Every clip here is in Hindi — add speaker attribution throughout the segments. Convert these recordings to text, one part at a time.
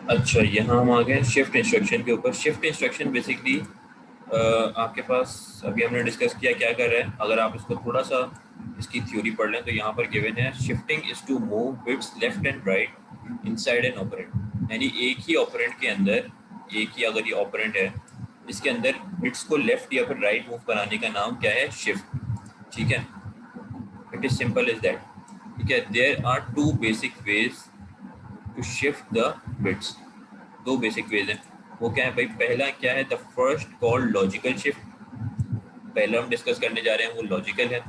Speaker 1: अच्छा, यहाँ हम आ गए शिफ्ट इंस्ट्रक्शन के ऊपर। शिफ्ट इंस्ट्रक्शन बेसिकली आपके पास अभी हमने डिस्कस किया क्या कर रहा है। अगर आप इसको थोड़ा सा इसकी थ्योरी पढ़ लें तो यहाँ पर गिवन है shifting is to move bits left and right inside an operand. यानी एक ही ऑपरेंड के अंदर, एक ही अगर ये ऑपरेंड है, इसके अंदर बिट्स को लेफ्ट या फिर राइट मूव कराने का नाम क्या है? शिफ्ट। ठीक है, it is simple is that. ठीक है, there are two basic ways to shift the bits. दो बेसिक वेज हैं। वो क्या है भाई? पहला क्या है? The first called logical shift. पहला हम डिस्कस करने जा रहे हैं वो लॉजिकल है।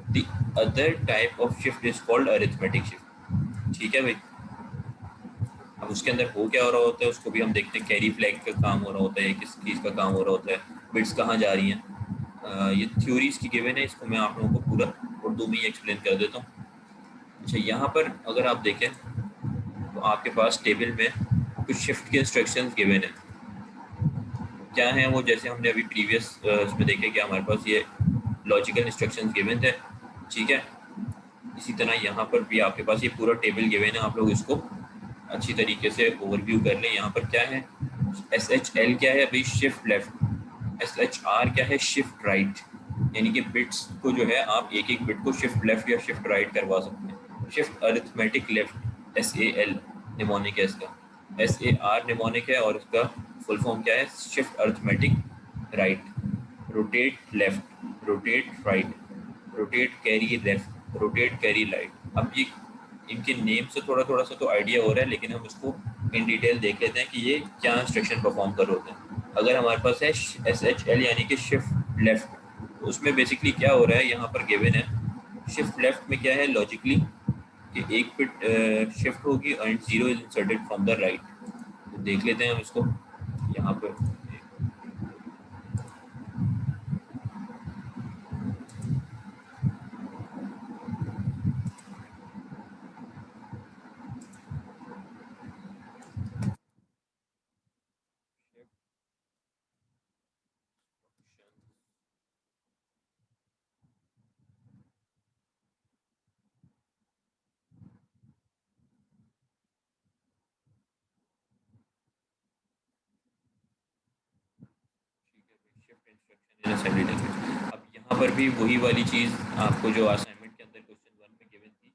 Speaker 1: The other type of shift is called arithmetic shift. ठीक है भाई। अब उसके अंदर हो क्या हो रहा होता है उसको भी हम देखते हैं। कैरी फ्लैग का काम हो रहा होता है, किस चीज़ का काम हो रहा होता है, बिट्स कहाँ जा रही हैं। ये थ्योरीज की गिवन है, इसको मैं आप लोगों को पूरा उर्दू में ही एक्सप्लेन कर देता हूँ। अच्छा, यहाँ पर अगर आप देखें तो आपके पास टेबल में कुछ शिफ्ट के इंस्ट्रक्शंस गिवन है। क्या है वो? जैसे हमने अभी प्रीवियस इसमें देखे कि हमारे पास ये लॉजिकल इंस्ट्रक्शंस गिवन थे। ठीक है, इसी तरह यहाँ पर भी आपके पास ये पूरा टेबल गिवन है। आप लोग इसको अच्छी तरीके से ओवरव्यू कर लें। यहाँ पर क्या है? एस एच एल क्या है भाई? Shift left. S H R क्या है? Shift right. यानी कि बिट्स को जो है आप एक एक बिट को शिफ्ट लेफ्ट या शिफ्ट राइट करवा सकते हैं। Shift arithmetic left, S A L mnemonic है इसका। एस ए आर निमोनिक है और इसका फुल फॉर्म क्या है? Shift arithmetic right. Rotate left, rotate right, rotate carry left, rotate carry right. अब ये इनके नेम से थोड़ा थोड़ा सा तो आइडिया हो रहा है, लेकिन हम इसको इन डिटेल देख लेते हैं कि ये क्या इंस्ट्रक्शन परफॉर्म कर होते हैं। अगर हमारे पास है एस एच एल यानी कि शिफ्ट लेफ्ट, तो उसमें बेसिकली क्या हो रहा है? यहाँ पर गिवन है शिफ्ट लेफ्ट में क्या है लॉजिकली कि एक बिट शिफ्ट होगी and zero is inserted from the right. तो देख लेते हैं हम इसको यहाँ पर। शिफ्ट इंस्ट्रक्शन इन असेंबली लैंग्वेज। अब यहाँ पर भी वही वाली चीज़ आपको जो असाइनमेंट के अंदर क्वेश्चन वन में गिवन थी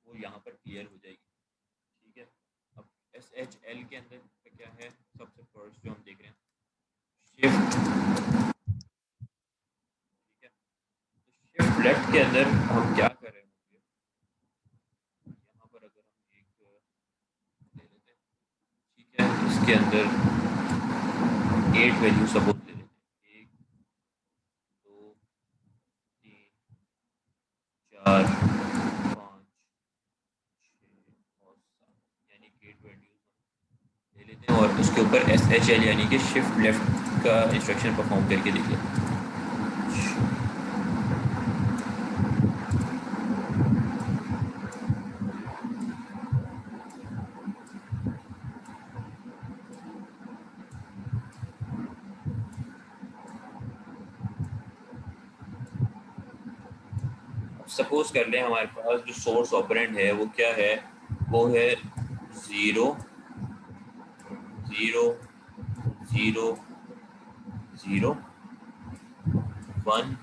Speaker 1: वो यहाँ पर क्लियर हो जाएगी। ठीक है, अब एस एच एल के अंदर का क्या है? सबसे फर्स्ट जो हम देख रहे हैं शिफ्ट। ठीक है, तो शिफ्ट लेफ्ट के अंदर हम क्या कर रहे होंगे? यहाँ पर अगर हम एक ले लेते हैं। ठीक है, इसके अंदर 8 वैल्यू सपोज ले लेते हैं। एक, दो, तीन, चार, पाँच, छः और सात, यानी 8 वैल्यूज ले लेते हैं और उसके ऊपर एस एच एल यानी कि शिफ्ट लेफ्ट का इंस्ट्रक्शन परफॉर्म करके देख लेते हैं। सपोज कर लें हमारे पास जो सोर्स ऑपरेंड है वो क्या है? वो है zero, zero, zero, zero, one,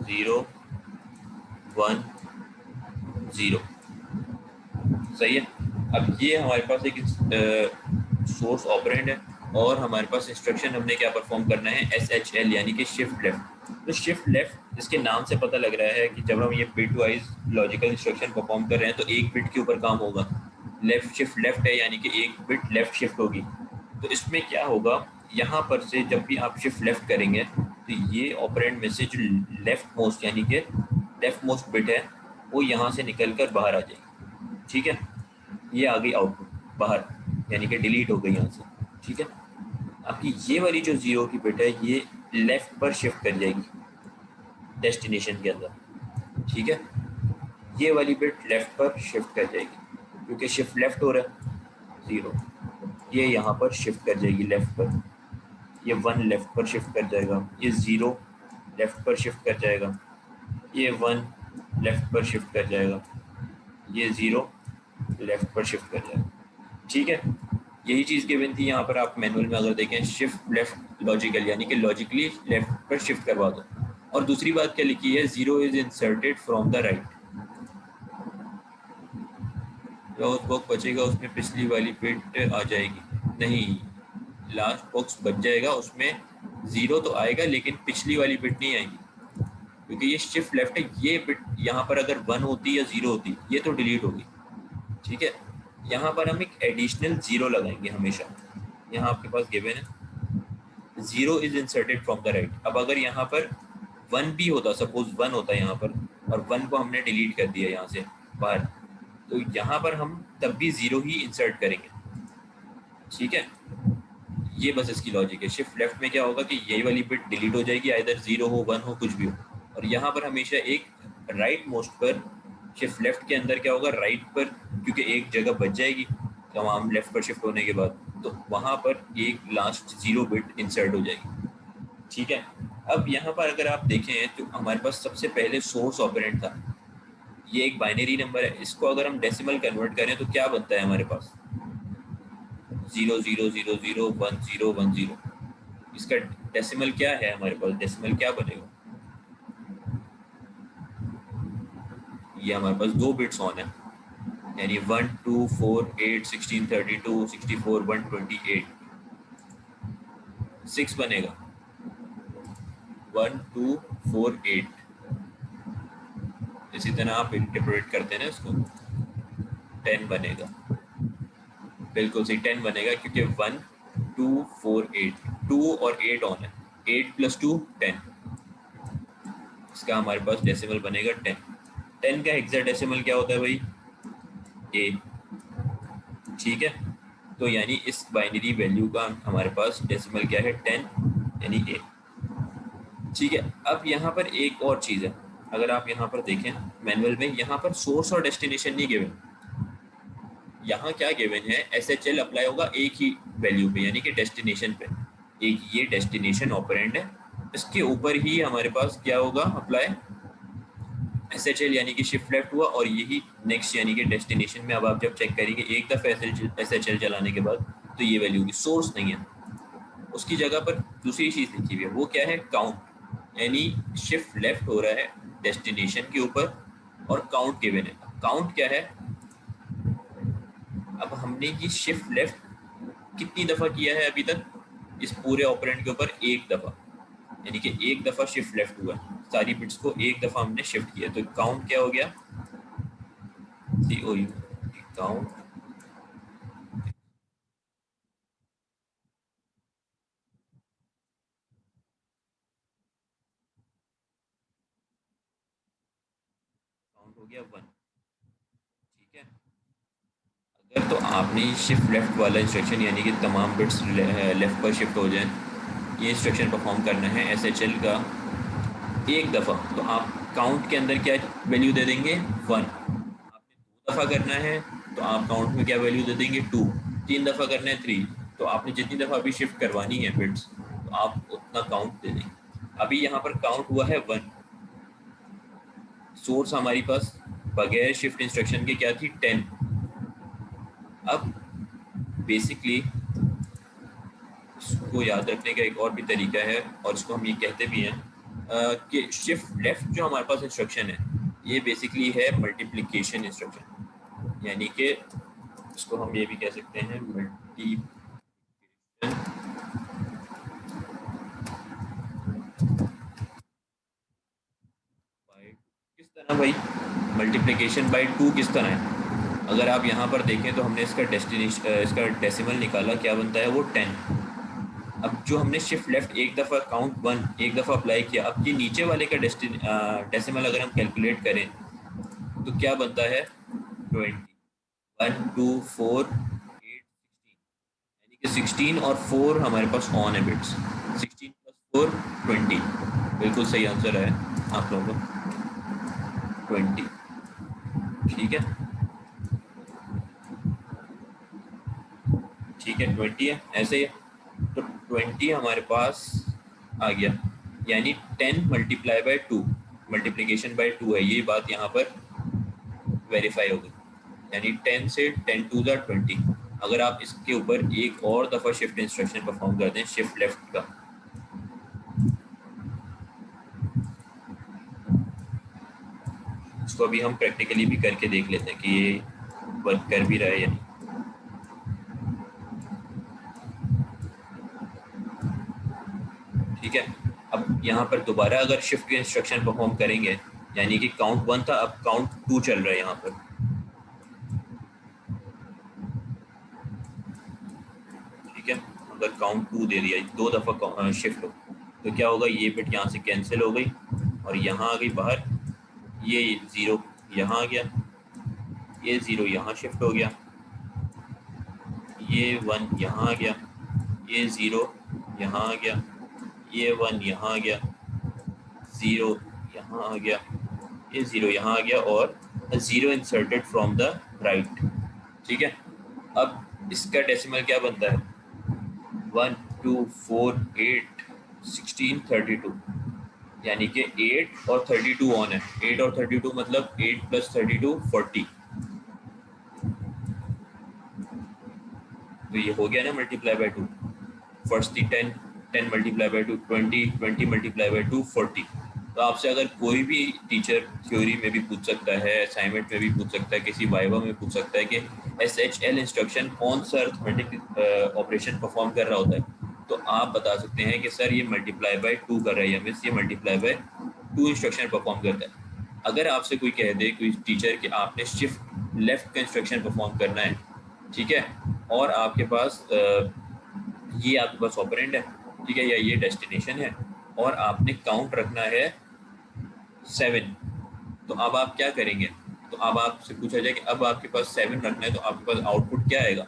Speaker 1: zero, one, zero. सही है। अब ये हमारे पास एक सोर्स ऑपरेंड है और हमारे पास इंस्ट्रक्शन हमने क्या परफॉर्म करना है? एस एच एल यानी कि शिफ्ट लेफ्ट। तो शिफ्ट लेफ्ट इसके नाम से पता लग रहा है कि जब हम ये bit wise logical instruction perform कर रहे हैं तो एक बिट के ऊपर काम होगा। लेफ्ट शिफ्ट लेफ्ट है यानी कि एक बिट लेफ्ट शिफ्ट होगी। तो इसमें क्या होगा? यहाँ पर से जब भी आप शिफ्ट लेफ्ट करेंगे तो ये ऑपरेंड में से जो लेफ्ट मोस्ट यानी कि लेफ्ट मोस्ट बिट है वो यहाँ से निकल कर बाहर आ जाएगी। ठीक है, ये आ गई आउटपुट बाहर, यानी कि डिलीट हो गई यहाँ से। ठीक है, आपकी ये वाली जो जीरो की बिट है ये लेफ्ट पर शिफ्ट कर जाएगी डेस्टिनेशन के अंदर। ठीक है, ये वाली बिट लेफ्ट पर शिफ्ट कर जाएगी क्योंकि शिफ्ट लेफ्ट हो रहा है जीरो। ये यहाँ पर शिफ्ट कर जाएगी लेफ्ट पर। ये वन लेफ्ट पर शिफ्ट कर जाएगा, ये ज़ीरो लेफ्ट पर शिफ्ट कर जाएगा, ये वन लेफ्ट पर शिफ्ट कर जाएगा, ये ज़ीरो लेफ्ट पर शिफ्ट कर जाएगा। ठीक है, यही चीज़ गिवन थी यहाँ पर। आप मैनुअल में अगर देखें, शिफ्ट लेफ्ट लॉजिकल, यानी कि लॉजिकली लेफ्ट पर शिफ्ट करवा दो। और दूसरी बात क्या लिखी है, 0 is inserted from the right. जो उस बॉक्स बचेगा उसमें पिछली वाली बिट आ जाएगी, नहीं, लास्ट बॉक्स बच जाएगा, उसमें 0 तो आएगा लेकिन पिछली वाली बिट नहीं आएगी, क्योंकि ये शिफ्ट लेफ्ट है। ये बिट यहाँ पर अगर 1 होती या 0 होती, ये तो डिलीट होगी, ठीक है। यहाँ पर हम एक एडिशनल 0 लगाएंगे हमेशा। यहाँ आपके पास गिवन है 0 is inserted from the right. अब अगर यहाँ पर 1 भी होता, सपोज 1 होता है यहाँ पर, और 1 को हमने डिलीट कर दिया यहाँ से बाहर, तो यहाँ पर हम तब भी 0 ही इंसर्ट करेंगे, ठीक है। ये बस इसकी लॉजिक है। शिफ्ट लेफ्ट में क्या होगा कि यही वाली बिट डिलीट हो जाएगी, आइदर 0 हो, 1 हो, कुछ भी हो। और यहाँ पर हमेशा एक राइट मोस्ट पर, शिफ्ट लेफ्ट के अंदर क्या होगा, राइट पर, क्योंकि एक जगह बच जाएगी तमाम लेफ्ट पर शिफ्ट होने के बाद, तो वहाँ पर एक लास्ट 0 बिट इंसर्ट हो जाएगी, ठीक है। अब यहाँ पर अगर आप देखें तो हमारे पास सबसे पहले सोर्स ऑपरेंड था, ये एक बाइनरी नंबर है। इसको अगर हम डेसिमल कन्वर्ट करें तो क्या बनता है हमारे पास, 0 0 0 0 1 0 1 0। इसका डेसिमल क्या है हमारे पास, डेसिमल क्या बनेगा, ये हमारे पास 2 बिट्स ऑन है, यानी 1 2 4 8 16 32 64 128, 6 बनेगा, 1 2 4 8। इसी तरह आप इंटरप्रेट करते हैं ना इसको, 10 बनेगा, बिल्कुल सही 10 बनेगा, क्योंकि 1 2 4 8, 2 और 8 ऑन है, 8 + 2 10। इसका हमारे पास डेसिमल बनेगा 10। 10 का हेक्साडेसिमल क्या होता है भाई, ए, ठीक है। तो यानी इस बाइनरी वैल्यू का हमारे पास डेसिमल क्या है, 10, यानी ए, ठीक है। अब यहाँ पर एक और चीज़ है, अगर आप यहाँ पर देखें मैनुअल में, यहाँ पर सोर्स और डेस्टिनेशन नहीं गिवन। यहाँ क्या गिवन है, SHL अप्लाई होगा एक ही वैल्यू पे, यानी कि डेस्टिनेशन पे। एक ये डेस्टिनेशन ऑपरेंड है, इसके ऊपर ही हमारे पास क्या होगा अप्लाई, SHL यानी कि शिफ्ट लेफ्ट हुआ, और यही नेक्स्ट यानी कि डेस्टिनेशन में। अब आप जब चेक करेंगे एक दफ़ा SHL चलाने के बाद, तो ये वैल्यू की सोर्स नहीं है, उसकी जगह पर दूसरी चीज़ लिखी हुई है, वो क्या है, काउंट, यानी शिफ्ट लेफ्ट हो रहा है डेस्टिनेशन के ऊपर और काउंट गिवन है। काउंट क्या है, अब हमने ये शिफ्ट लेफ्ट कितनी दफ़ा किया है अभी तक, इस पूरे ऑपरेंड के ऊपर एक दफ़ा, यानी कि एक दफ़ा शिफ्ट लेफ्ट हुआ है, सारी बिट्स को एक दफ़ा हमने शिफ्ट किया, तो काउंट क्या हो गया, COU, काउंट। काउंट हो गया 1, ठीक है। अगर तो आपने शिफ्ट लेफ्ट वाला इंस्ट्रक्शन, यानी कि तमाम बिट्स लेफ्ट पर शिफ्ट हो जाएं, ये इंस्ट्रक्शन परफॉर्म करना है SHL का एक दफ़ा, तो आप काउंट के अंदर क्या वैल्यू दे देंगे, 1। आपने 2 दफ़ा करना है तो आप काउंट में क्या वैल्यू दे देंगे, 2। 3 दफ़ा करना है 3। तो आपने जितनी दफ़ा अभी शिफ्ट करवानी है बिट्स, तो आप उतना काउंट दे देंगे। अभी यहाँ पर काउंट हुआ है 1। सोर्स हमारी पास बगैर शिफ्ट इंस्ट्रक्शन के क्या थी, 10। अब बेसिकली इसको याद रखने का एक और भी तरीका है, और इसको हम ये कहते भी हैं कि शिफ्ट लेफ्ट जो हमारे पास इंस्ट्रक्शन है, ये बेसिकली है मल्टीप्लिकेशन इंस्ट्रक्शन, यानी कि इसको हम ये भी कह सकते हैं मल्टीप्लिकेशन। बाय किस तरह भाई, मल्टीप्लिकेशन बाय 2 किस तरह है, अगर आप यहाँ पर देखें तो हमने इसका इसका डेसिमल निकाला, क्या बनता है वो 10। अब जो हमने शिफ्ट लेफ्ट एक दफ़ा काउंट 1 एक दफ़ा अप्लाई किया, अब ये नीचे वाले का डेसिमल अगर हम कैलकुलेट करें तो क्या बनता है, 20, 1 2 4 8 16, यानी कि 16 और 4 हमारे पास ऑन है बिट्स, 16 + 4 20, बिल्कुल सही आंसर है आप लोगों का 20, ठीक है, ठीक है 20 है, ऐसे ही है। तो 20 हमारे पास आ गया, यानी 10 मल्टीप्लाई बाय 2, मल्टीप्लिकेशन बाय 2 है, ये बात यहाँ पर वेरीफाई हो गई, यानी 10 से 10 2 ज़ा 20। अगर आप इसके ऊपर एक और दफ़ा शिफ्ट इंस्ट्रक्शन परफॉर्म कर दें शिफ्ट लेफ्ट का, इसको अभी हम प्रैक्टिकली भी करके देख लेते हैं कि ये वर्क कर भी रहा है या नहीं। ठीक है, अब यहाँ पर दोबारा अगर शिफ्ट इंस्ट्रक्शन परफॉर्म करेंगे, यानी कि काउंट 1 था, अब काउंट 2 चल रहा है यहाँ पर। ठीक है, अगर काउंट 2 दे दिया, 2 दफ़ा शिफ्ट हो, तो क्या होगा, ये बिट यहाँ से कैंसिल हो गई और यहाँ आ गई बाहर, ये 0 यहाँ आ गया, ये 0 यहाँ शिफ्ट हो गया, ये 1 यहाँ आ गया, ये 0 यहाँ आ गया, ये 1 यहाँ आ गया, 0 यहाँ आ गया, ये 0 यहाँ आ गया और 0 इंसर्टेड फ्रॉम द राइट। ठीक है, अब इसका डेसिमल क्या बनता है, 1 2 4 8 16 32, यानी कि 8 और 32 ऑन है। 8 और 32 मतलब 8 + 32 40, तो ये हो गया ना मल्टीप्लाई बाय 2। फर्स्ट थी 10, 10 मल्टीप्लाई बाय 2 20, 20 मल्टीप्लाई बाय 2 40। तो आपसे अगर कोई भी टीचर थ्योरी में भी पूछ सकता है, असाइनमेंट में भी पूछ सकता है, किसी वाइवा में पूछ सकता है कि SHL इंस्ट्रक्शन कौन सा अर्थमेटिक ऑपरेशन परफॉर्म कर रहा होता है, तो आप बता सकते हैं कि सर ये मल्टीप्लाई बाय 2 कर रहा है या मिस ये मल्टीप्लाई बाय 2 इंस्ट्रक्शन परफॉर्म करता है। अगर आपसे कोई कह दे, कोई टीचर, कि आपने शिफ्ट लेफ्ट का इंस्ट्रक्शन परफॉर्म करना है, ठीक है, और आपके पास ये आपके पास ऑपरेंड है, ठीक है, या ये डेस्टिनेशन है, और आपने काउंट रखना है 7, तो अब आप क्या करेंगे, तो अब आपसे पूछा जाए कि अब आपके पास 7 रखना है, तो आपके पास आउटपुट क्या आएगा,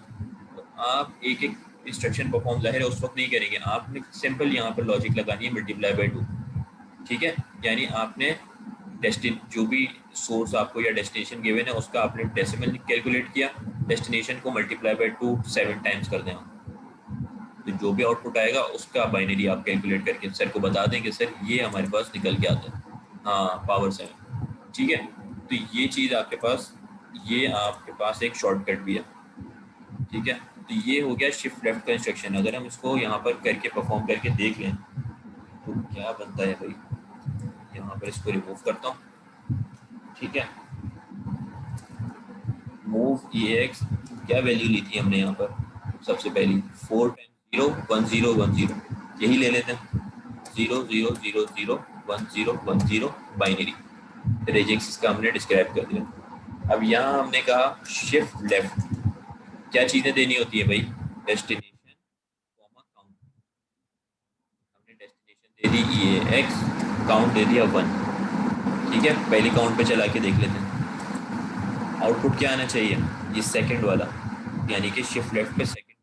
Speaker 1: तो आप एक एक इंस्ट्रक्शन परफॉर्म जाहिर है उस वक्त नहीं करेंगे, आपने सिंपल यहाँ पर लॉजिक लगानी है मल्टीप्लाई बाय 2। ठीक है, यानी आपने जो भी सोर्स आपको या डेस्टिनेशन गिवन है उसका आपने डेसिमल कैलकुलेट किया, डेस्टिनेशन को मल्टीप्लाई बाय 2 7 टाइम्स कर दें, तो जो भी आउटपुट आएगा उसका बाइनरी आप कैलकुलेट करके सर को बता दें कि सर ये हमारे पास निकल के आता है, हाँ पावर 7। ठीक है, तो ये चीज़ आपके पास, ये आपके पास एक शॉर्टकट भी है। ठीक है, तो ये हो गया शिफ्ट लेफ्ट का इंस्ट्रक्शन। अगर हम इसको यहाँ पर करके परफॉर्म करके देख लें तो क्या बनता है भाई, यहाँ पर इसको रिमूव करता हूँ। ठीक है, मूव EAX, क्या वैल्यू ली थी हमने यहाँ पर, सबसे पहली 4 टाइम्स 0 1 0 1 0, यही ले लेते हैं, 0 0 0 0 1 0 1 0 बाइनरी, रेजेक्स इसका हमने डिस्क्राइब कर दिया। अब यहाँ हमने कहा शिफ्ट लेफ्ट, क्या चीज़ें देनी होती है भाई, डेस्टिनेशन काउंट, हमने destination they the EAX, count they दिया 1। ठीक है, पहली काउंट पे चला के देख लेते हैं आउटपुट क्या आना चाहिए, ये सेकंड वाला, यानी कि शिफ्ट लेफ्ट पे सेकंड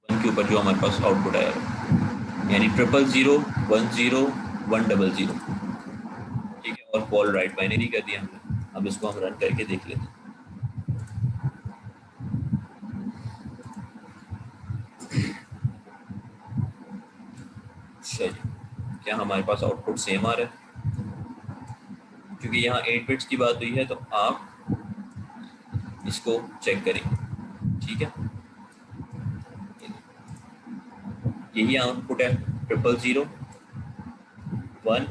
Speaker 1: काउंट 1 के ऊपर जो हमारे पास आउटपुट आया, यानी 000 0 1 0 1 0 0। ठीक है, और कॉल राइट बाइनरी कर दिया हमने। अब इसको हम रन करके देख लेते हैं। चलिए, क्या हमारे पास आउटपुट सेम आ रहा है, क्योंकि यहाँ 8 बिट्स की बात हुई है तो आप इसको चेक करेंगे। ठीक है, यही आउटपुट है 000 0 1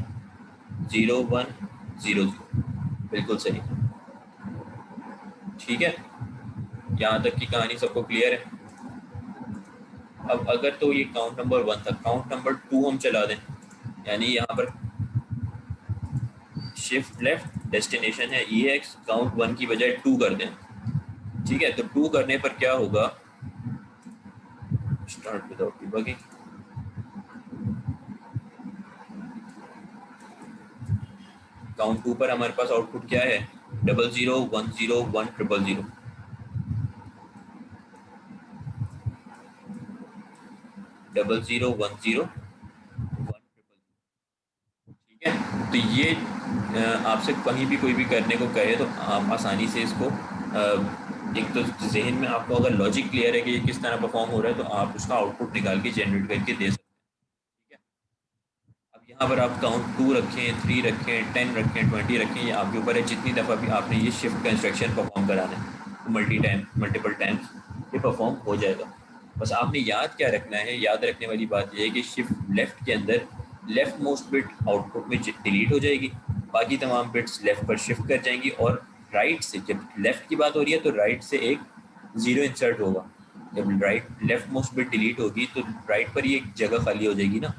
Speaker 1: 0 1 0 0, बिल्कुल सही। ठीक है, यहाँ तक की कहानी सबको क्लियर है। अब अगर तो ये काउंट नंबर 1 था, काउंट नंबर 2 हम चला दें, यानी यहाँ पर शिफ्ट लेफ्ट डेस्टिनेशन है EAX, काउंट 1 की बजाय 2 कर दें। ठीक है, तो 2 करने पर क्या होगा, स्टार्ट विदाउट डिबगिंग, काउंट 2 पर हमारे पास आउटपुट क्या है, 0 0 1 0 1 0 0 0 0 1 0 1 0 0। ठीक है, तो ये आपसे कहीं भी कोई भी करने को कहे तो आप आसानी से इसको एक तो जहन में आपको अगर लॉजिक क्लियर है कि ये किस तरह परफॉर्म हो रहा है, तो आप उसका आउटपुट निकाल के जनरेट करके दे सकते हैं। ठीक है, अब यहाँ पर आप काउंट 2 रखें, 3 रखें, 10 रखें, 20 रखें, ये आपके ऊपर है। जितनी दफ़ा भी आपने ये शिफ्ट का इंस्ट्रक्शन परफॉर्म कराना है, मल्टीपल टाइम्स ये परफॉर्म हो जाएगा। बस आपने याद क्या रखना है, याद रखने वाली बात यह है कि शिफ्ट लेफ्ट के अंदर लेफ्ट मोस्ट बिट आउटपुट में डिलीट हो जाएगी, बाकी तमाम बिट्स लेफ्ट पर शिफ्ट कर जाएंगी, और राइट से, जब लेफ्ट की बात हो रही है तो राइट से एक ज़ीरो इंसर्ट होगा। जब right left most bit delete होगी तो राइट पर ही एक जगह खाली हो जाएगी ना।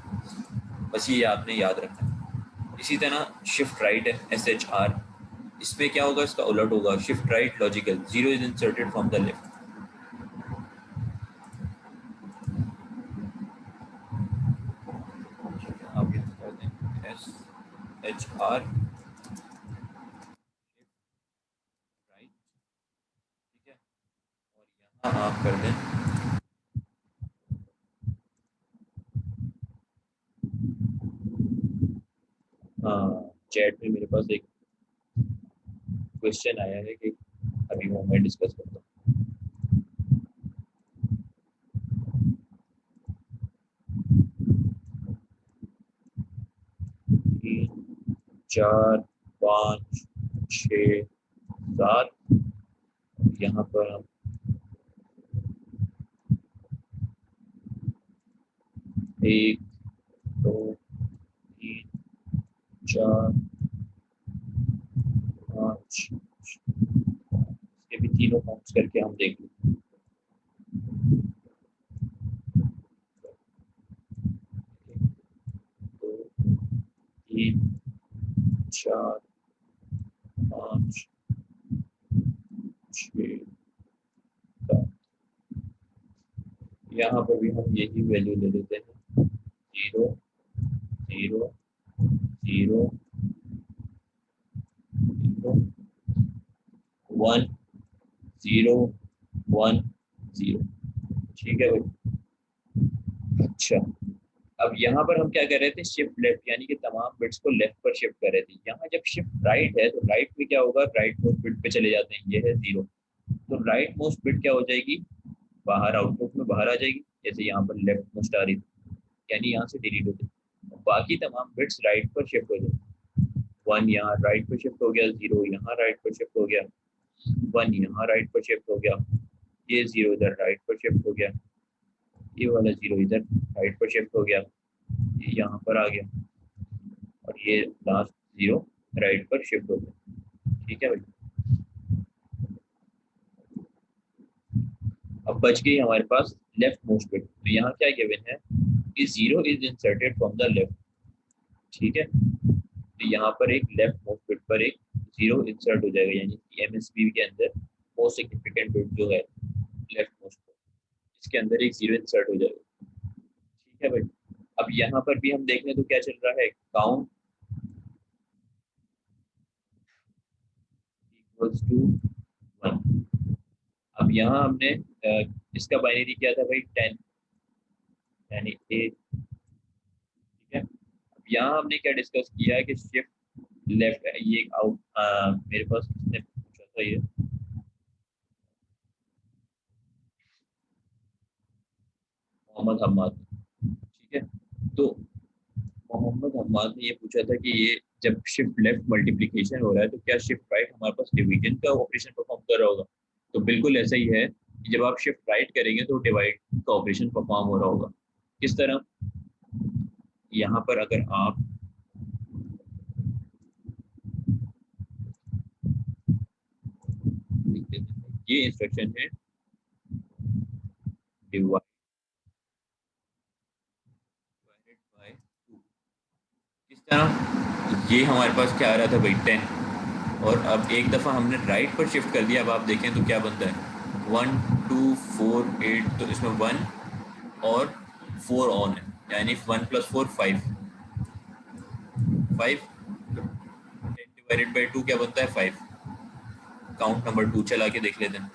Speaker 1: बस ये आपने याद रखना है। इसी तरह शिफ्ट राइट है SHR, इसमें क्या होगा, इसका उलट होगा, shift right logical, zero is inserted from the left. आप ये कर दें SHR राइट, ठीक है, और यहाँ आप कर दें हाँ, चैट में मेरे पास एक क्वेश्चन आया है कि अभी वो मैं डिस्कस करता हूँ। 3 4 5 6 7, यहाँ पर हम 1 2 3 4 5, इसके भी तीनों काउंट्स करके हम देख लें। 1 2 3 4 5 6 7, यहाँ पर भी हम यही वैल्यू ले लेते हैं, 0 0 0 1 0 1 0। ठीक है भाई। अच्छा, अब यहाँ पर हम क्या कर रहे थे, शिफ्ट लेफ्ट, यानी कि तमाम बिट्स को लेफ्ट पर शिफ्ट कर रहे थे। यहाँ जब शिफ्ट राइट है तो राइट में क्या होगा, राइट मोस्ट बिट पे चले जाते हैं, ये है 0, तो राइट मोस्ट बिट क्या हो जाएगी, बाहर आउटपुट में बाहर आ जाएगी, जैसे यहाँ पर लेफ्ट मोस्ट आ रही थी, यानी यहाँ से डिलीट हो जाएगी। बाकी तमाम बिट्स राइट पर शिफ्ट हो जाएगी। 1 यहाँ राइट पर शिफ्ट हो गया, 0 यहाँ राइट पर शिफ्ट हो गया, 1 यहाँ राइट पर शिफ्ट हो गया, ये 0 इधर राइट पर शिफ्ट हो गया, ये वाला 0 इधर राइट पर शिफ्ट हो गया, ये यहाँ पर आ गया, और ये लास्ट 0 राइट पर शिफ्ट हो गया। ठीक है भाई। अब बच गई हमारे पास लेफ्ट मोस्ट बिट, तो यहाँ क्या गिवन है कि 0 is inserted from the left. ठीक है, तो यहाँ पर एक लेफ्ट मोस्ट बिट पर एक 0 इंसर्ट हो जाएगा, यानी कि MSB के अंदर मोस्ट सिग्निफिकेंट बिट जो है लेफ्ट मोस्ट बिट, इसके अंदर एक 0 इंसर्ट हो जाएगा। ठीक है भाई। अब यहाँ पर भी हम देख लें तो क्या चल रहा है, काउंट इक्वल्स टू 1। अब यहाँ हमने इसका बाइनरी किया था भाई 10, यानी 8। ठीक है, अब यहाँ हमने क्या डिस्कस किया कि शिफ्ट लेफ्ट, ये आउट, मेरे पास किसने पूछा था ये, मोहम्मद हम्माद। ठीक है, तो मोहम्मद हम्माद ने ये पूछा था कि ये जब शिफ्ट लेफ्ट मल्टीप्लिकेशन हो रहा है तो क्या शिफ्ट राइट हमारे पास डिवीजन का ऑपरेशन परफॉर्म कर रहा होगा। तो बिल्कुल ऐसा ही है कि जब आप शिफ्ट राइट करेंगे तो डिवाइड का ऑपरेशन परफॉर्म हो रहा होगा। किस तरह, यहाँ पर अगर आप ये इंस्ट्रक्शन है डिवाइडेड बाय 2, किस तरह, ये हमारे पास क्या आ रहा था भाई 10, और अब एक दफ़ा हमने राइट पर शिफ्ट कर दिया, अब आप देखें तो क्या बनता है 1 2 4 8, तो इसमें 1 और 4 ऑन है, यानी 1 + 4 5, 5 डिवाइडेड बाई 2 क्या बनता है 5। काउंट नंबर 2 चला के देख लेते हैं।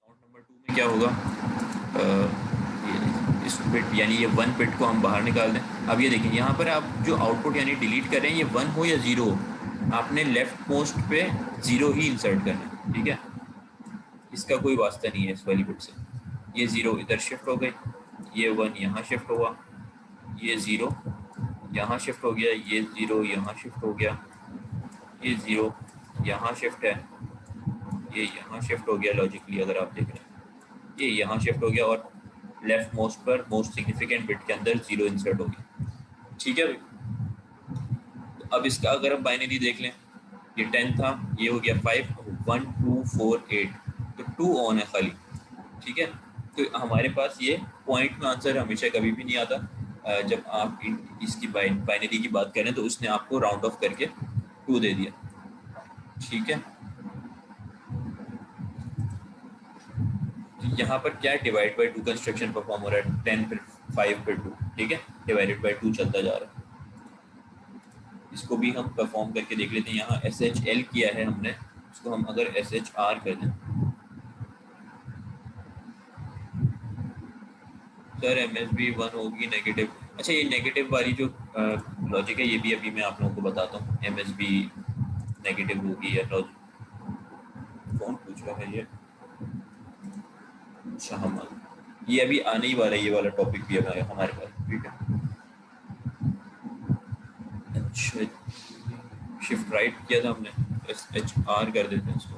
Speaker 1: काउंट नंबर 2 में क्या होगा, इस बिट यानी ये 1 बिट को हम बाहर निकाल दें। अब ये देखिए यहाँ पर आप जो आउटपुट यानी डिलीट कर रहे हैं, ये 1 हो या 0 हो, आपने लेफ्ट मोस्ट पे 0 ही इंसर्ट करना है। ठीक है, इसका कोई वास्ता नहीं है इस वाली बिट से। ये 0 इधर शिफ्ट हो गई, ये 1 यहाँ शिफ्ट हुआ, ये 0 यहाँ शिफ्ट हो गया, ये 0 यहाँ शिफ्ट हो गया, ये 0 यहाँ शिफ्ट है, ये यहाँ शिफ्ट हो गया लॉजिकली अगर आप देख रहे हैं, ये यहाँ शिफ्ट हो गया और लेफ्ट मोस्ट पर मोस्ट सिग्निफिकेंट बिट के अंदर 0 इंसर्ट हो गया। ठीक है भाई। तो अब इसका अगर हम बाइनरी देख लें, ये 10 था, ये हो गया 5, 1 2 4 8, तो 2 ऑन है खाली। ठीक है, तो हमारे पास ये पॉइंट में आंसर हमेशा कभी भी नहीं आता। जब आप इसकी बाइनरी की बात करें तो उसने आपको राउंड ऑफ करके 2 दे दिया। ठीक है, तो यहाँ पर क्या डिवाइड बाई 2 कंस्ट्रक्शन परफॉर्म हो रहा है, 10 फिर 5 फिर 2। ठीक है, डिवाइडेड बाई 2 चलता जा रहा है। इसको भी हम परफॉर्म करके देख लेते हैं। यहाँ SHL किया है हमने, इसको हम अगर SHR कर दें, सर MSB 1 होगी नेगेटिव। अच्छा, ये नेगेटिव वाली जो लॉजिक है ये भी अभी मैं आप लोगों को बताता हूँ। MSB नेगेटिव होगी या लॉजिक, कौन पूछ रहा है ये? अच्छा, हम ये अभी आने ही वाला है, ये वाला टॉपिक भी है हमारे पास। ठीक है, अच्छा शिफ्ट राइट किया था हमने, SHR कर देते हैं इसको।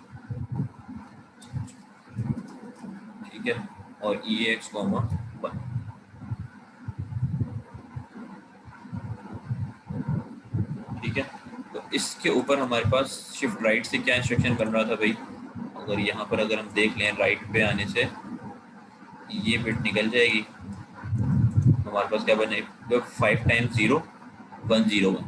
Speaker 1: ठीक है, और EAX, 1। ठीक है, तो इसके ऊपर हमारे पास शिफ्ट राइट से क्या इंस्ट्रक्शन बन रहा था भाई? अगर यहाँ पर अगर हम देख लें, राइट पे आने से ये बिट निकल जाएगी, हमारे पास क्या बनेगा? 5 टाइम्स 0 101।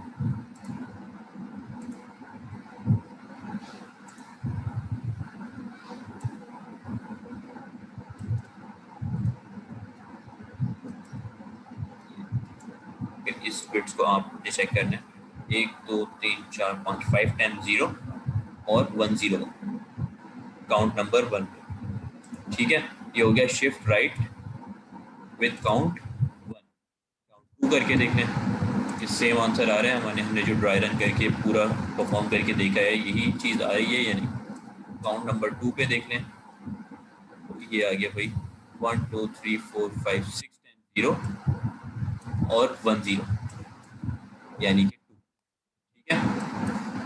Speaker 1: इस बिट्स को आपने चेक करना है, 1 2 3 4 5, 5 टाइम्स 0 और 101, काउंट नंबर 1 पे। ठीक है, ये हो गया shift right with count 1। Count 2 करके देख लें, सेम आंसर आ रहा है हमारे, हमने जो ड्राई रन करके पूरा परफॉर्म करके देखा है यही चीज़ आ रही है या नहीं? काउंट नंबर 2 पे देख लें, ये आ गया भाई 1 2 3 4 5 6 टाइम्स 0 और 10, यानी कि 2। ठीक है,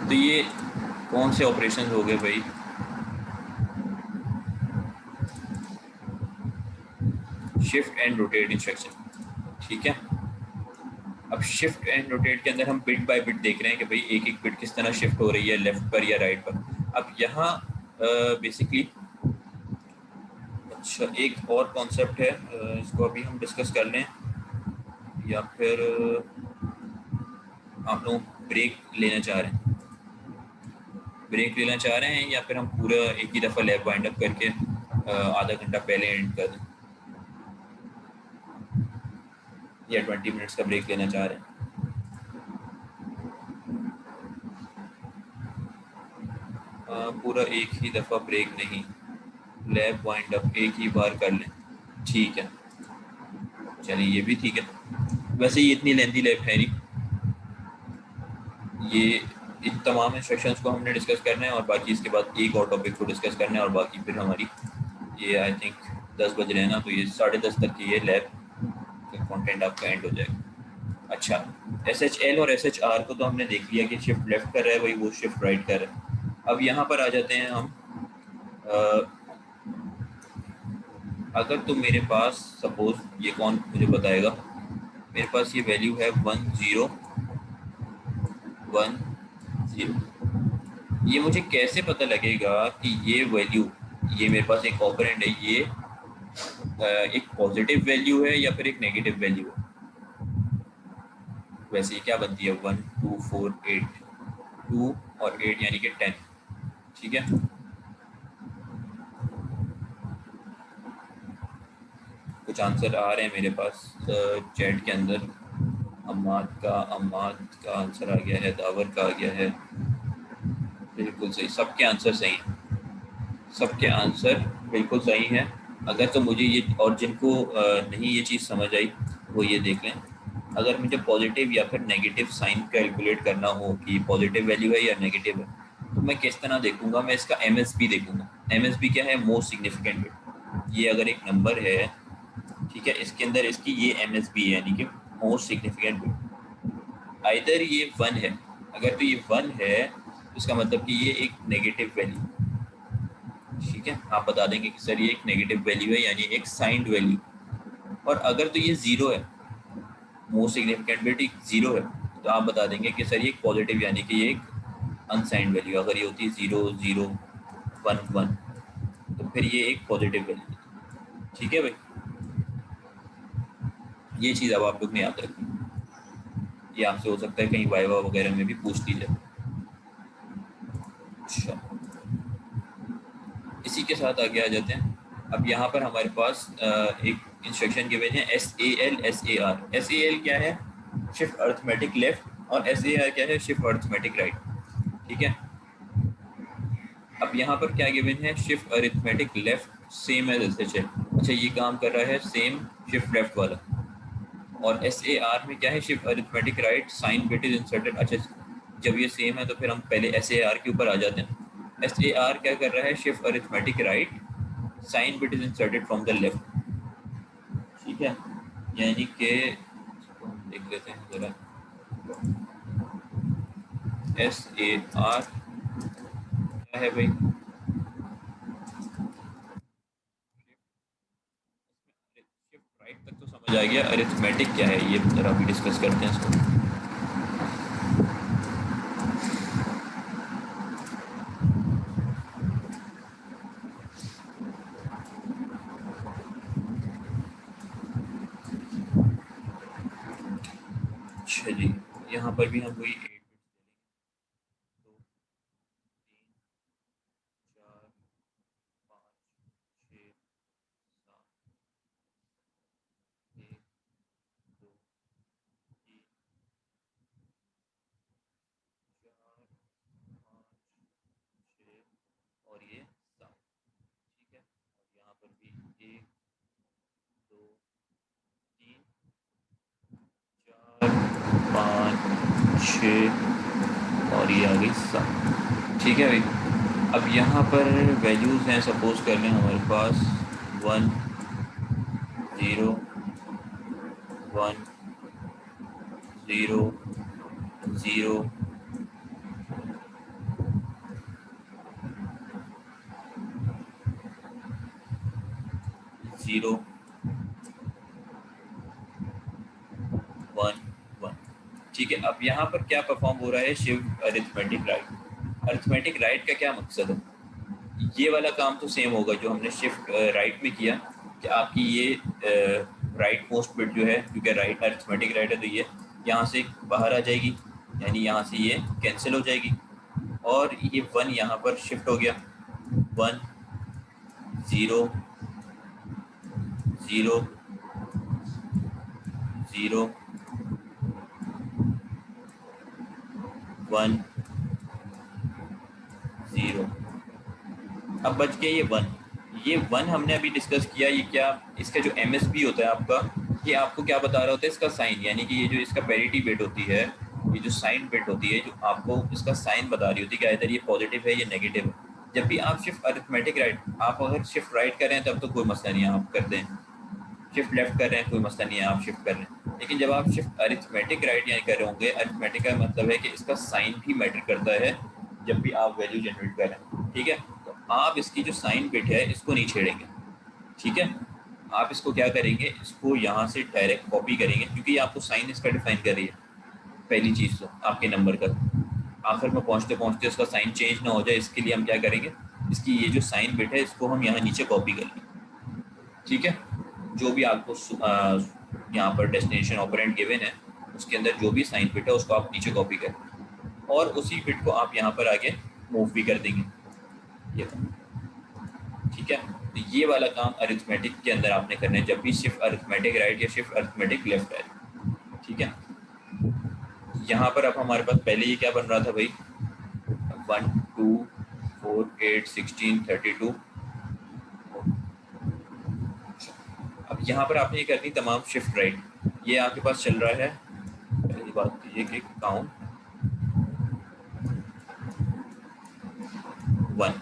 Speaker 1: तो ये कौन से ऑपरेशन हो गए भाई? Shift and rotate instruction. ठीक है, अब शिफ्ट एंड रोटेट के अंदर हम बिट बाय बिट देख रहे हैं कि भाई एक एक बिट किस तरह शिफ्ट हो रही है, लेफ्ट पर या राइट पर। अब यहाँ बेसिकली अच्छा एक और कॉन्सेप्ट है, इसको अभी हम डिस्कस कर लें या फिर आप लोग ब्रेक लेना चाह रहे हैं? ब्रेक लेना चाह रहे हैं या फिर हम पूरा एक ही दफ़ा लैब वाइंड अप करके आधा घंटा पहले एंड कर दें, या 20 मिनट्स का ब्रेक लेना चाह रहे हैं? पूरा एक ही दफ़ा ब्रेक नहीं, लैब वाइंड अप एक ही बार कर लें। ठीक है, चलिए ये भी ठीक है। वैसे ये इतनी लेंथी लैब है नहीं, ये इन तमाम इंस्ट्रक्शंस को हमने डिस्कस करना है और बाकी इसके बाद एक और टॉपिक को डिस्कस करना है और बाकी फिर हमारी ये आई थिंक 10 बज रहे हैं ना, तो ये 10:30 तक की ये लैब का कंटेंट आपका एंड हो जाएगा। अच्छा, SHL और SHR को तो हमने देख लिया कि शिफ्ट लेफ्ट कर रहा है, वही वो शिफ्ट राइट कर रहा है। अब यहाँ पर आ जाते हैं हम, अगर तो मेरे पास सपोज, ये कौन मुझे बताएगा, मेरे पास ये वैल्यू है 1 0 1 0, ये मुझे कैसे पता लगेगा कि ये वैल्यू, ये मेरे पास एक ऑपरेंड है, ये एक पॉजिटिव वैल्यू है या फिर एक नेगेटिव वैल्यू है? वैसे ये क्या बनती है, 1 2 4 8, 2 और 8 यानी कि 10। ठीक है, कुछ आंसर आ रहे हैं मेरे पास चैट के अंदर। अम्माद का आंसर आ गया है, दावर का आ गया है, बिल्कुल सही, सबके आंसर सही हैं, सबके आंसर बिल्कुल सही हैं। अगर तो मुझे ये, और जिनको नहीं ये चीज़ समझ आई वो ये देख लें, अगर मुझे पॉजिटिव या फिर नेगेटिव साइन कैलकुलेट करना हो कि पॉजिटिव वैल्यू है या नेगेटिव है, तो मैं किस तरह देखूंगा? मैं इसका MSB देखूंगा। MSB क्या है? Most significant bit. ये अगर एक नंबर है, ठीक है, इसके अंदर इसकी ये MSB है, यानी कि मोस्ट सिग्निफिकेंट बिट। आइदर ये 1 है, अगर तो ये 1 है तो इसका मतलब कि ये एक नेगेटिव वैल्यू, ठीक है, आप बता देंगे कि सर ये एक नेगेटिव वैल्यू है, यानी एक साइंड वैल्यू। और अगर तो ये 0 है, मोस्ट सिग्निफिकेंट बिट 0 है, तो आप बता देंगे कि सर ये एक पॉजिटिव, यानी कि ये एक अनसाइंड वैल्यू। अगर ये होती है 0 0 1 1 तो फिर ये एक पॉजिटिव वैल्यू। ठीक है भाई, ये चीज़ अब आप लोग ने याद रखनी, ये आपसे हो सकता है कहीं वाइवा वगैरह में भी पूछ ली जाए। अच्छा, इसी के साथ आगे आ जाते हैं। अब यहाँ पर हमारे पास एक इंस्ट्रक्शन गिवन है SAL SAR। SAL क्या है? शिफ्ट अर्थमेटिक लेफ्ट, और SAR क्या है? Shift arithmetic right. ठीक है, अब यहाँ पर क्या गिवन है? Shift arithmetic left same as SHL। अच्छा, ये काम कर रहा है सेम शिफ्ट लेफ्ट वाला। और SAR में क्या है? Shift arithmetic right sign bit is inserted. अच्छा, जब ये सेम है तो फिर हम पहले SAR के ऊपर आ जाते हैं। SAR क्या कर रहा है? Shift arithmetic right sign bit is inserted from the left. ठीक है, यानी कि इसको हम देख लेते हैं जरा। SAR क्या है भाई? शिफ्ट राइट तक तो समझ आ गया, अरिथमेटिक क्या है ये जरा अभी डिस्कस करते हैं इसको। अच्छा जी, यहाँ पर भी हम वही 8 बिट्स दो 3 4 5 6 7 1 2 3 4 5 6 और ये 7। ठीक है, और यहाँ पर भी 1 2 3 4 5 6 और ये आ गई 7। ठीक है भाई, अब यहाँ पर वैल्यूज़ हैं, सपोज कर लें हमारे पास 1 0 1 0 0 0 1 1। ठीक है, अब यहाँ पर क्या परफॉर्म हो रहा है? Shift arithmetic right. Arithmetic right का क्या मकसद है? ये वाला काम तो सेम होगा जो हमने शिफ्ट राइट में किया, कि आपकी ये राइट मोस्ट बिट जो है, क्योंकि राइट अरिथमेटिक राइट है तो ये यहाँ से बाहर आ जाएगी, यानी यहाँ से ये कैंसिल हो जाएगी, और ये 1 यहाँ पर शिफ्ट हो गया। 1 0 0 0 1 0। अब बच गया ये 1। ये 1 हमने अभी डिस्कस किया, ये क्या, इसका जो MSB होता है आपका, ये आपको क्या बता रहा होता है? इसका साइन, यानी कि ये जो इसका पैरिटी बिट होती है, ये जो साइन बिट होती है, जो आपको इसका साइन बता रही होती है कि इधर ये पॉजिटिव है ये नेगेटिव है। जब भी आप शिफ्ट अरिथमेटिक राइट, आप अगर शिफ्ट राइट कर रहे हैं तब तो कोई मसला नहीं है, आप कर दें। शिफ्ट लेफ्ट कर रहे हैं कोई मसला नहीं है, आप शिफ्ट कर रहे हैं। लेकिन जब आप शिफ्ट अरिथमेटिक राइट यानी कर रहे होंगे, अरिथमेटिक का मतलब है कि इसका साइन भी मैटर करता है जब भी आप वैल्यू जनरेट कर रहे हैं। ठीक है, तो आप इसकी जो साइन बिट है इसको नहीं छेड़ेंगे। ठीक है, आप इसको क्या करेंगे? इसको यहाँ से डायरेक्ट कॉपी करेंगे, क्योंकि ये आपको साइन इसका डिफाइन कर रही है। पहली चीज़ तो आपके नंबर का आखिर में पहुँचते पहुँचते उसका साइन चेंज ना हो जाए, इसके लिए हम क्या करेंगे? इसकी ये जो साइन बिट है इसको हम यहाँ नीचे कॉपी करेंगे। ठीक है, जो भी आपको यहाँ पर डेस्टिनेशन ऑपरेंड गिवन है उसके अंदर जो भी साइन बिट है उसको आप नीचे कॉपी करें, और उसी बिट को आप यहाँ पर आगे मूव भी कर देंगे। ये ठीक है, तो ये वाला काम अरिथमेटिक के अंदर आपने करना है जब भी शिफ्ट अरिथमेटिक राइट या शिफ्ट अरिथमेटिक लेफ्ट है। ठीक है, यहाँ पर अब हमारे पास पहले ये क्या बन रहा था भाई? 1 2 4 8 16 32। अब यहाँ पर आपने ये करनी तमाम शिफ्ट राइट, ये आपके पास चल रहा है। पहली बात तो ये कि काउंट 1।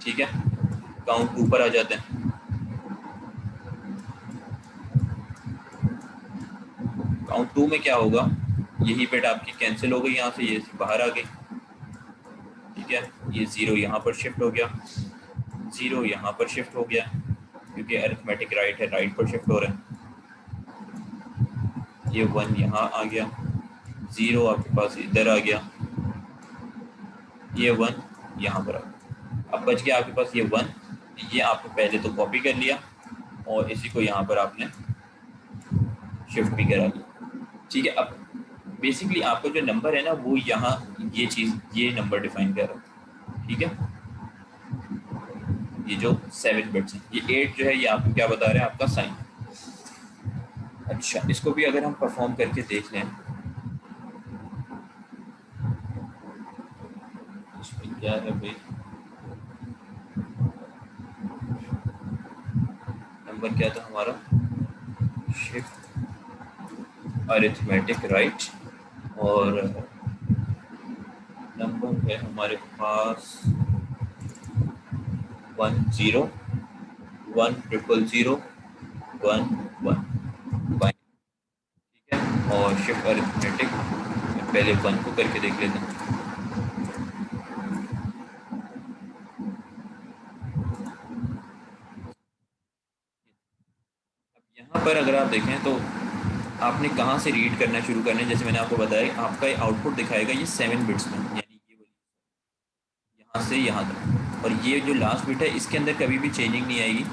Speaker 1: ठीक है, काउंट 2 पर आ जाते हैं। काउंट 2 में क्या होगा, यही बिट आपकी कैंसिल हो गई यहाँ से, ये बाहर आ गई, ठीक है। ये 0 यहाँ पर शिफ्ट हो गया, 0 यहाँ पर शिफ्ट हो गया, क्योंकि अरिथमेटिक राइट है, राइट पर शिफ्ट हो रहा है। ये 1 यहाँ आ गया, 0 आपके पास इधर आ गया, ये 1 यहाँ पर आ गया। अब बच गया आपके पास ये 1, ये आपने पहले तो कॉपी कर लिया और इसी को यहाँ पर आपने शिफ्ट भी करा लिया, ठीक है। अब बेसिकली आपका जो नंबर है ना वो यहाँ ये चीज़, ये नंबर डिफाइन कर रहा है, ठीक है। ये जो 7 बिट्स हैं, ये 8 जो है ये आपको क्या बता रहे हैं, आपका साइन। अच्छा, इसको भी अगर हम परफॉर्म करके देख लें, इसमें क्या है भाई, नंबर क्या था हमारा, शिफ्ट अरिथमेटिक राइट, और नंबर है हमारे पास 10 1000111, ठीक है। और शिफ्ट अरिथमेटिक, पहले 1 को करके देख लेते हैं। अब यहाँ पर अगर आप देखें तो आपने कहाँ से रीड करना शुरू करना है, जैसे मैंने आपको बताया आपका आउटपुट दिखाएगा ये 7 बिट्स में, यानी ये वाली यहाँ से यहाँ तक, और ये जो लास्ट बिट है इसके अंदर कभी भी चेंजिंग नहीं आएगी,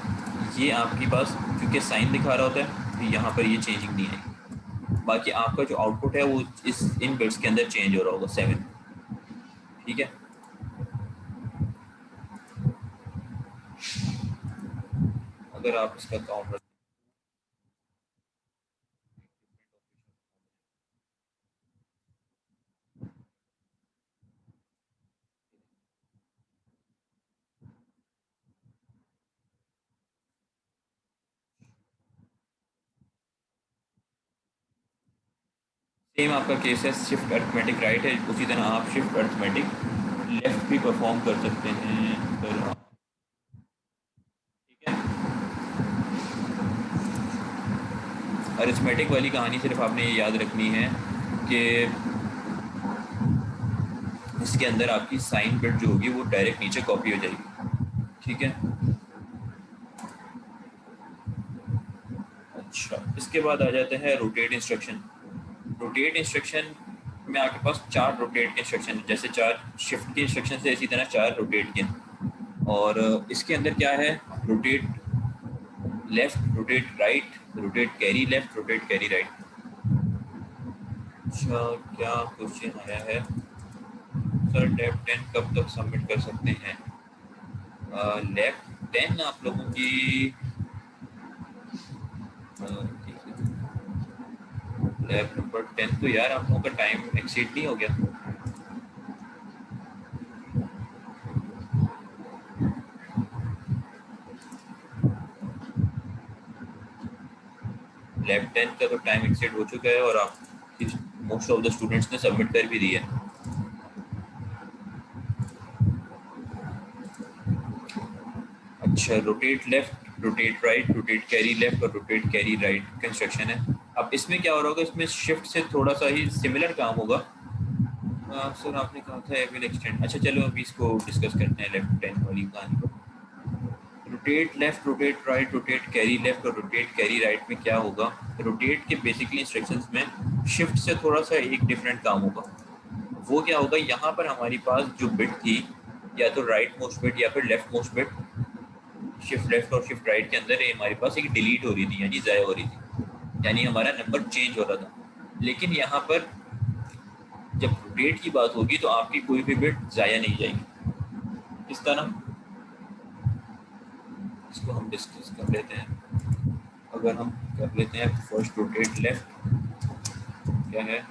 Speaker 1: ये आपके पास क्योंकि साइन दिखा रहा होता है तो यहाँ पर ये चेंजिंग नहीं आएगी। बाकी आपका जो आउटपुट है वो इस इन बिट्स के अंदर चेंज हो रहा होगा 7, ठीक है। अगर आप इसका काउंट रखें, सेम आपका केस है, शिफ्ट अरिथमेटिक राइट है, उसी तरह आप शिफ्ट अरिथमेटिक लेफ्ट भी परफॉर्म कर सकते हैं अगर आप, ठीक है। अरिथमेटिक वाली कहानी सिर्फ आपने ये याद रखनी है कि इसके अंदर आपकी साइन बिट जो होगी वो डायरेक्ट नीचे कॉपी हो जाएगी, ठीक है। अच्छा, इसके बाद आ जाते हैं रोटेट इंस्ट्रक्शन। रोटेट इंस्ट्रक्शन में आपके पास 4 रोटेट के इंस्ट्रक्शन, जैसे 4 शिफ्ट के इंस्ट्रक्शन है इसी तरह 4 रोटेट के, और इसके अंदर क्या है, rotate left, rotate right, rotate carry left, rotate carry right. अच्छा, क्या क्वेश्चन आया है सर, लेफ्ट 10 कब तक सबमिट कर सकते हैं। लेफ्ट 10 आप लोगों की लैब नंबर 10 तो यार आप लोगों का टाइम एक्सीड नहीं हो गया। लैब 10 का तो टाइम एक्सीड हो चुका है और आप मोस्ट ऑफ द स्टूडेंट्स ने सबमिट कर भी दिया है। अच्छा, rotate left, rotate right, rotate carry left और रोटेट कैरी राइट कंस्ट्रक्शन है। अब इसमें क्या हो रहा होगा, इसमें शिफ्ट से थोड़ा सा ही सिमिलर काम होगा। सर आपने कहा था एविल एक्सटेंड, अच्छा चलो अभी इसको डिस्कस करते हैं लेफ्ट 10 वाली कहानी को। Rotate left, rotate right, rotate carry left और रोटेट कैरी राइट में क्या होगा, रोटेट के बेसिकली इंस्ट्रक्शंस में शिफ्ट से थोड़ा सा एक डिफरेंट काम होगा। वो क्या होगा, यहाँ पर हमारी पास जो बिट थी, या तो राइट मोस्ट बिट या फिर left most bit, shift left और शिफ्ट राइट के अंदर ये हमारे पास एक डिलीट हो रही थी, यानी ज़ाया हो रही थी, यानी हमारा नंबर चेंज हो रहा था। लेकिन यहाँ पर जब रोटेट की बात होगी तो आपकी कोई भी बिट ज़ाया नहीं जाएगी। इस तरह इसको हम डिस्कस कर लेते हैं। अगर हम कर लेते हैं फर्स्ट रोटेट लेफ्ट, क्या है,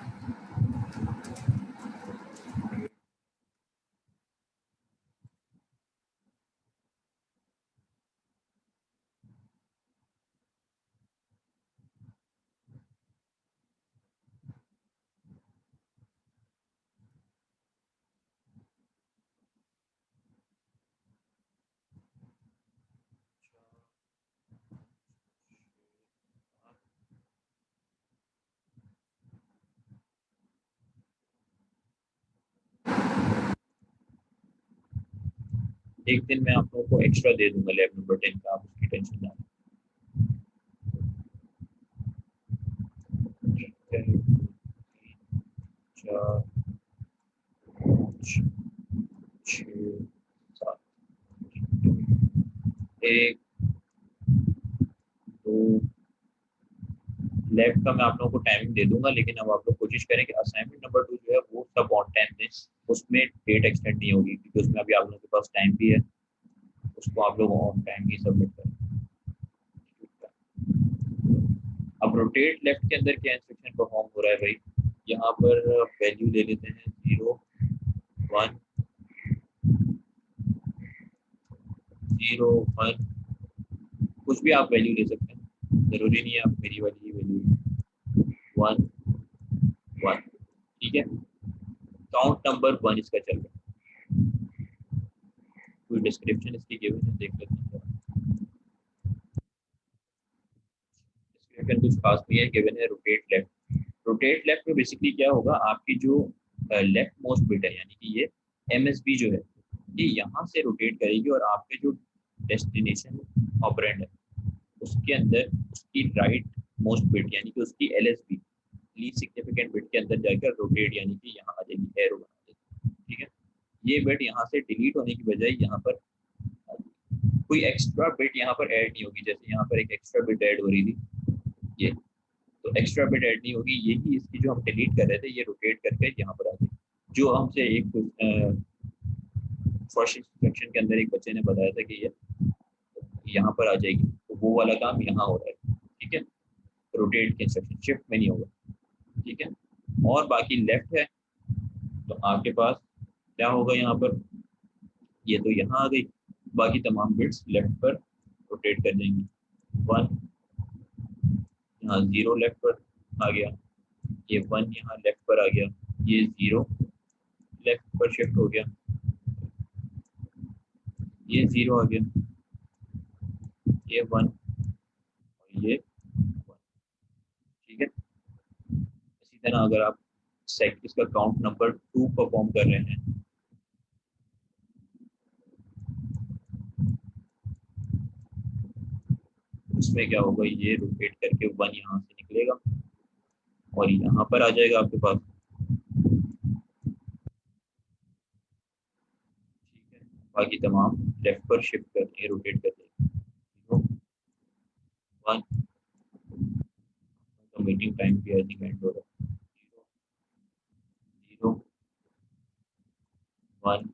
Speaker 1: एक दिन मैं आप लोगों को एक्स्ट्रा दे दूंगा लैब नंबर 10 का, आप उसकी टेंशन ना लें। 4 5 6 7 1 2। लैब का मैं आप लोगों को टाइमिंग दे दूंगा, लेकिन अब आप लोग कोशिश करें कि असाइनमेंट नंबर 2 जो है वो सब ऑन टाइम दें। उसमें डेट एक्सटेंड नहीं होगी, क्योंकि उसमें अभी आप लोगों के पास टाइम भी है, उसको आप लोग ऑन टाइम ही सबमिट करें। अब रोटेट लेफ्ट के अंदर क्या इंस्ट्रक्शन परफॉर्म हो रहा है भाई, यहाँ पर वैल्यू ले लेते हैं 0 1 0 1, कुछ भी आप वैल्यू ले सकते हैं, जरूरी नहीं है आप मेरी वाली वैल्यू 1 1। ठीक है, काउंट नंबर 1 इसका चल रहा है। कोई डिस्क्रिप्शन इसकी गिवन है, देख लेते हैं। डिस्क्रिप्शन कुछ खास नहीं है, गिवन है रोटेट लेफ्ट। रोटेट लेफ्ट में बेसिकली क्या होगा, आपकी जो लेफ्ट मोस्ट बिट है, यानी कि ये एमएसबी जो है, ये यहाँ से रोटेट करेगी और आपके जो डेस्टिनेशन ऑपरेंड है उसके अंदर उसकी राइट मोस्ट बिट, यानी कि उसकी एलएसबी, लीस्ट सिग्निफिकेंट बिट के अंदर जाकर रोटेट, यानी कि यहाँ आ जाएगी, एरो बना देगी। ठीक है, ये बिट यहाँ से डिलीट होने की बजाय यहाँ पर कोई एक्स्ट्रा बिट यहाँ पर ऐड नहीं होगी। जैसे यहाँ पर एक एक्स्ट्रा बिट ऐड हो रही थी, ये तो एक्स्ट्रा बिट ऐड नहीं होगी, यही इसकी जो हम डिलीट कर रहे थे ये रोटेट करके यहाँ पर आ गई। जो हमसे एक फर्स्ट इंस्ट्रक्शन के अंदर एक बच्चे ने बताया था कि ये यहाँ पर आ जाएगी, तो वो वाला काम यहाँ हो रहा है। ठीक है, रोटेट के इंस्ट्रक्शन शिफ्ट में नहीं होगा। ठीक है, और बाकी लेफ्ट है, तो आपके पास क्या होगा यहाँ पर, ये तो यहाँ आ गई, बाकी तमाम बिट्स लेफ्ट पर रोटेट कर जाएंगी। 1 यहाँ 0 लेफ्ट पर आ गया, ये 1 यहाँ लेफ्ट पर आ गया, ये 0 लेफ्ट पर शिफ्ट हो गया, ये 0 आ गया, ये 1 और ये 1। ठीक है, इसी तरह अगर आप सेट इसका काउंट नंबर 2 परफॉर्म कर रहे हैं, उसमें क्या होगा, ये रोटेट करके 1 यहाँ से निकलेगा और यहाँ पर आ जाएगा आपके पास। ठीक है, बाकी तमाम लेफ्ट पर शिफ्ट करते हैं, रोटेट करते हैं। 1, तो मीटिंग टाइम भी आई थिंक एंड हो रहा है। 0 0 1